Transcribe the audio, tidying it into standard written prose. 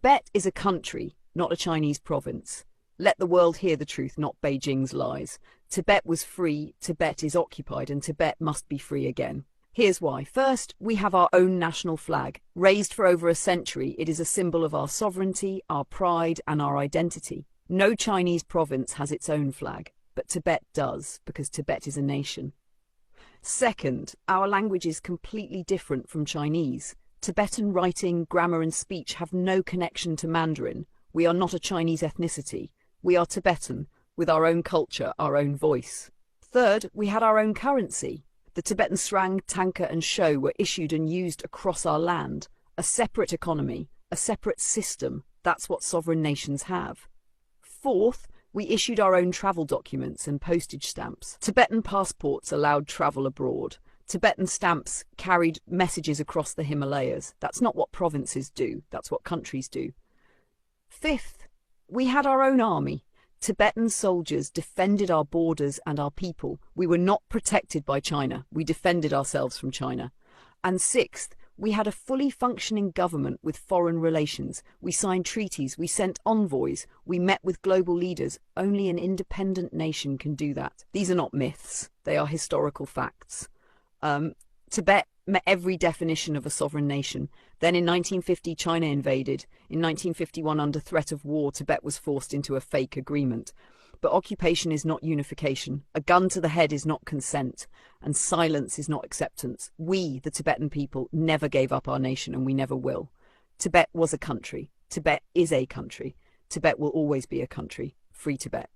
Tibet is a country, not a Chinese province. Let the world hear the truth, not Beijing's lies. Tibet was free, Tibet is occupied, and Tibet must be free again. Here's why. First, we have our own national flag. Raised for over a century, it is a symbol of our sovereignty, our pride, and our identity. No Chinese province has its own flag, but Tibet does, because Tibet is a nation. Second, our language is completely different from Chinese. Tibetan writing, grammar, and speech have no connection to Mandarin. We are not a Chinese ethnicity. We are Tibetan, with our own culture, our own voice. Third, we had our own currency. The Tibetan srang, tanka, and sho were issued and used across our land. A separate economy, a separate system. That's what sovereign nations have. Fourth, we issued our own travel documents and postage stamps. Tibetan passports allowed travel abroad. Tibetan stamps carried messages across the Himalayas. That's not what provinces do. That's what countries do. Fifth, we had our own army. Tibetan soldiers defended our borders and our people. We were not protected by China. We defended ourselves from China. And sixth, we had a fully functioning government with foreign relations. We signed treaties. We sent envoys. We met with global leaders. Only an independent nation can do that. These are not myths. They are historical facts. Tibet met every definition of a sovereign nation. Then in 1950, China invaded. In 1951, under threat of war, Tibet was forced into a fake agreement. But occupation is not unification. A gun to the head is not consent. And silence is not acceptance. We, the Tibetan people, never gave up our nation, and we never will. Tibet was a country. Tibet is a country. Tibet will always be a country. Free Tibet.